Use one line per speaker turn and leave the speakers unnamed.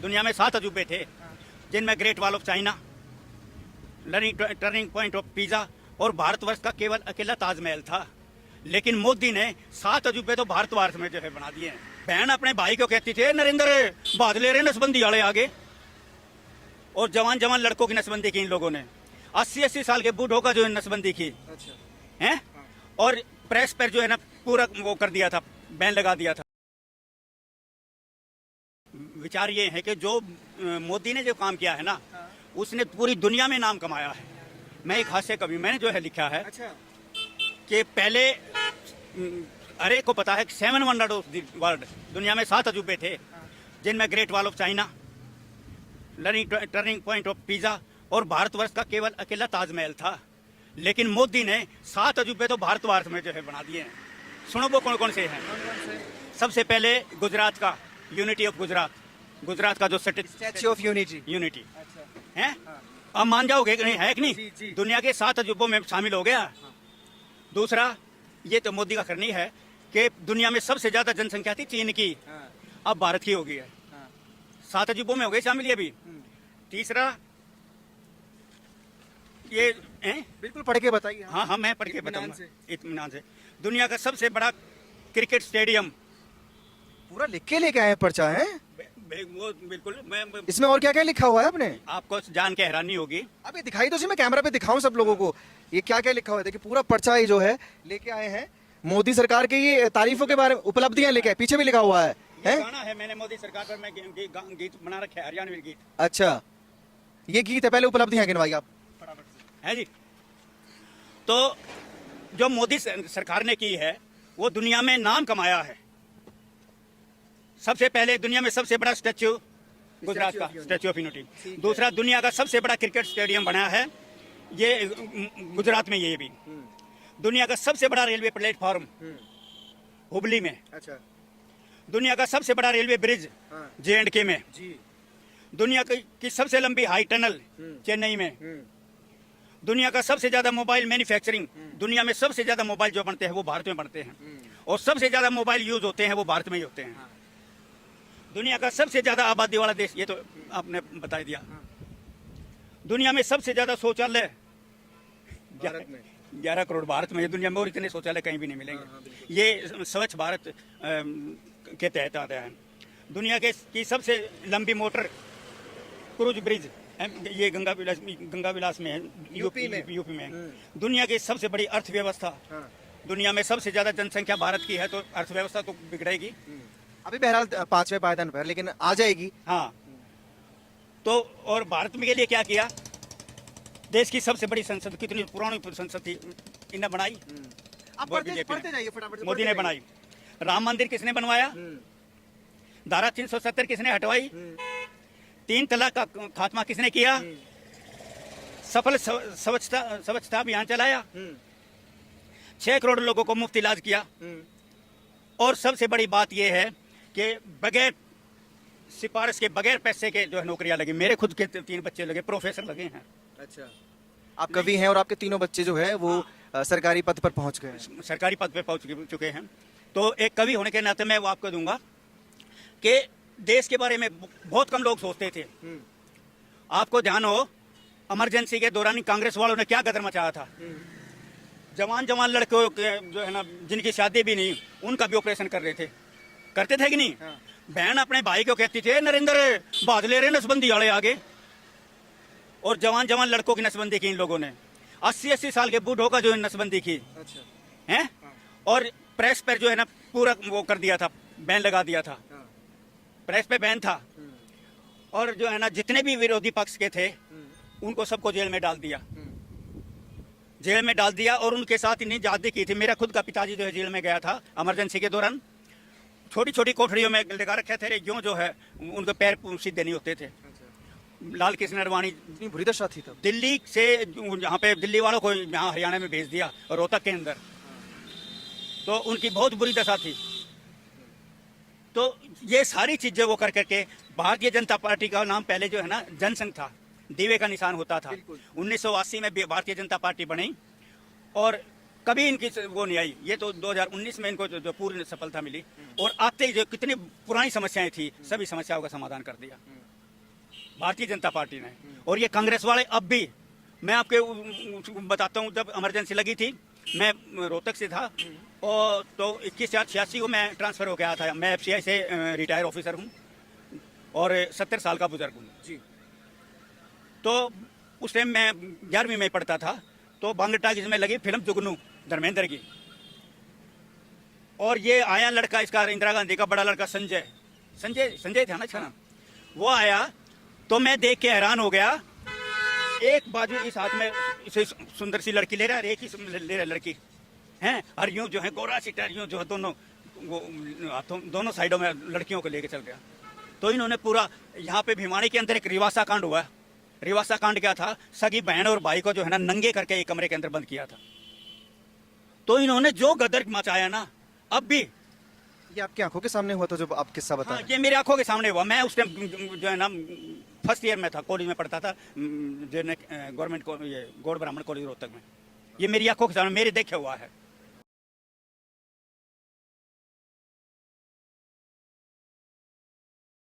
दुनिया में 7 अजूबे थे, जिनमें great wall of China, turning point of pizza और भारतवर्ष का केवल अकेला ताजमहल था। लेकिन मोदी ने 7 अजूबे तो भारतवर्ष में जो है बना दिए हैं। बहन अपने भाई को कहती थी, नरेंद्र बाद ले रहे नसबंदी वाले आगे, और जवान जवान लड़कों की नसबंदी की इन लोगों ने। 80-80 साल के बूढ़ों का जो है नसबंदी की है, और प्रेस पर जो है ना पूरा वो कर दिया था, बैन लगा दिया था। विचार ये है कि जो मोदी ने जो काम किया है ना, उसने पूरी दुनिया में नाम कमाया है। मैं एक हास्य कवि, मैंने जो है लिखा है कि पहले अरे को पता है 7 वंडर ऑफ द वर्ल्ड, दुनिया में 7 अजूबे थे, जिनमें great wall of China, turning point of pizza और भारतवर्ष का केवल अकेला ताजमहल था। लेकिन मोदी ने 7 अजूबे तो भारतवर्ष में जो है बना दिए हैं। सुनो वो कौन कौन से हैं। सबसे पहले गुजरात का यूनिटी ऑफ गुजरात, गुजरात का जो
स्टैच्यू ऑफ यूनिटी
है, अब मान जाओगे कि नहीं, है कि नहीं, दुनिया के 7 अजूबों में शामिल हो गया। दूसरा, ये तो मोदी का करनी है कि दुनिया में सबसे ज्यादा जनसंख्या थी चीन की, अब भारत की हो गई है। 7 अजूबों में हो गए शामिल ये भी। तीसरा, ये
बिल्कुल पढ़ के बताइए।
हाँ, मैं पढ़ के बताऊंगा इत्मीनान से। दुनिया का सबसे बड़ा क्रिकेट स्टेडियम,
पूरा लिख के लेके आए पर्चा है
वो बिल्कुल। मैं
इसमें और क्या क्या लिखा हुआ है आपने?
आपको जान के हैरानी होगी।
अभी दिखाई तो मैं कैमरा पे दिखाऊं सब लोगों को, ये क्या क्या लिखा हुआ है। देखिए पूरा पर्चा ही जो है लेके आए हैं। मोदी सरकार की ये तारीफों के बारे में उपलब्धियां लेके आए, पीछे भी लिखा हुआ है।
गाना है, मैंने मोदी सरकार पर मैं गीत बना रखा है, हरियाणवी गीत।
अच्छा, ये गीत है, पहले उपलब्धियां गिनवाई आप
है जी। तो जो मोदी सरकार ने की है वो दुनिया में नाम कमाया है। सबसे पहले दुनिया में सबसे बड़ा स्टैच्यू गुजरात का स्टैच्यू ऑफ यूनिटी। दूसरा, दुनिया का सबसे बड़ा क्रिकेट स्टेडियम बना है ये गुजरात में, ये भी। दुनिया का सबसे बड़ा रेलवे प्लेटफॉर्म हुबली में।
अच्छा।
दुनिया का सबसे बड़ा रेलवे ब्रिज J&K में। दुनिया की सबसे लंबी हाई टनल चेन्नई में। दुनिया का सबसे ज्यादा मोबाइल मैन्युफैक्चरिंग, दुनिया में सबसे ज्यादा मोबाइल जो बनते हैं वो भारत में बनते हैं, और सबसे ज्यादा मोबाइल यूज होते हैं वो भारत में ही होते हैं। दुनिया का सबसे ज्यादा आबादी वाला देश, ये तो आपने बता दिया। दुनिया में सबसे ज्यादा शौचालय 11 करोड़ भारत में, दुनिया में और इतने शौचालय कहीं भी नहीं मिलेंगे। ये स्वच्छ भारत के तहत आता है। दुनिया की सबसे लंबी मोटर क्रूज ब्रिज ये गंगा विलास में है, यूपी में। दुनिया की सबसे बड़ी अर्थव्यवस्था, दुनिया में सबसे ज्यादा जनसंख्या भारत की है, तो अर्थव्यवस्था तो बिगड़ेगी।
अभी बहरहाल 5वें पायदान पर, लेकिन आ जाएगी।
हाँ, तो और भारत में के लिए क्या किया, देश की सबसे बड़ी संसद, कितनी पुरानी संसद थी, इन्हें बनाई,
आप पढ़ते जाइए फटाफट।
मोदी ने बनाई। राम मंदिर किसने बनवाया, धारा 370 किसने हटवाई, 3 तलाक का खात्मा किसने किया, सफल स्वच्छता अभियान चलाया, 6 करोड़ लोगों को मुफ्त इलाज किया, और सबसे बड़ी बात यह है कि बगैर सिफारिश के, बगैर पैसे के जो है नौकरियां लगी। मेरे खुद के 3 बच्चे लगे, प्रोफेसर लगे हैं।
अच्छा, आप कवि हैं और आपके तीनों बच्चे जो है वो सरकारी पद पर पहुंच गए हैं।
सरकारी पद पर पहुंच चुके हैं। तो एक कवि होने के नाते मैं वो आपको दूंगा कि देश के बारे में बहुत कम लोग सोचते थे। आपको ध्यान हो, इमरजेंसी के दौरान कांग्रेस वालों ने क्या गदर मचाया था। जवान लड़कों के जो है ना, जिनकी शादी भी नहीं, उनका भी ऑपरेशन कर रहे थे, करते थे कि नहीं। बहन अपने भाई को कहती थी, नरेंद्र बाद ले रहे नसबंदी वाले आगे, और जवान लड़कों की नसबंदी की इन लोगों ने। 80-80 साल के बूढ़ों का जो है नसबंदी की है, और प्रेस पर जो है ना पूरा वो कर दिया था, बैन लगा दिया था, प्रेस पे बैन था। और जो है ना जितने भी विरोधी पक्ष के थे उनको सबको जेल में डाल दिया, और उनके साथ इन्हीं जाति की थी। मेरा खुद का पिताजी जो है जेल में गया था इमरजेंसी के दौरान। छोटी छोटी कोठरियों में लगा रखे थे, यूं जो है उनके पैर सीधे नहीं होते थे। लाल कृष्ण अडवाणी,
इतनी बुरी दशा थी तब।
दिल्ली से यहाँ पे दिल्ली वालों को यहाँ हरियाणा में भेज दिया, रोहतक के अंदर, तो उनकी बहुत बुरी दशा थी। तो ये सारी चीजें वो कर करके भारतीय जनता पार्टी का नाम पहले जो है ना जनसंघ था, दीवे का निशान होता था। 1980 में भारतीय जनता पार्टी बनी, और कभी इनकी वो नहीं आई। ये तो 2019 में इनको जो पूर्ण सफलता मिली, और आते ही जो कितनी पुरानी समस्याएं थी, सभी समस्याओं का समाधान कर दिया। भारतीय जनता पार्टी ने। और ये कांग्रेस वाले अब भी, मैं आपके बताता हूँ, जब इमरजेंसी लगी थी मैं रोहतक से था, और तो 21/4/86 को मैं ट्रांसफर होकर आया था। मैं FCI से रिटायर ऑफिसर हूँ और 70 साल का बुजुर्ग हूँ जी। तो उस टाइम मैं 11वीं में पढ़ता था, तो बांग्ला टाकीज में लगी फिल्म जुगनू धर्मेंद्र की, और ये आया लड़का इसका, इंदिरा गांधी का बड़ा लड़का संजय था ना इसका नाम, वो आया तो मैं देख के हैरान हो गया। एक बाजू इस हाथ में इसे सुंदर सी लड़की ले रहा है, एक ही ले रहा लड़की हैं, और यूं जो है गोरा सीटर यूं जो है दोनों हाथों दोनों साइडों में लड़कियों को लेके चल गया। तो इन्होंने पूरा, यहाँ पे भिवानी के अंदर एक रिवासा कांड हुआ है। रिवासा कांड क्या था, सगी बहन और भाई को जो है ना नंगे करके एक कमरे के अंदर बंद किया था। तो इन्होंने जो गदर मचाया ना, अब भी
ये आपकी आंखों के सामने हुआ था जो आप किस्सा बता
हाँ,
रहे हैं?
ये मेरी आंखों के सामने हुआ। मैं उस टाइम जो है ना फर्स्ट ईयर में था, कॉलेज में पढ़ता था, जो गवर्नमेंट को ये गौड़ ब्राह्मण कॉलेज रोहतक में। ये मेरी आंखों के सामने मेरे देखे हुआ है।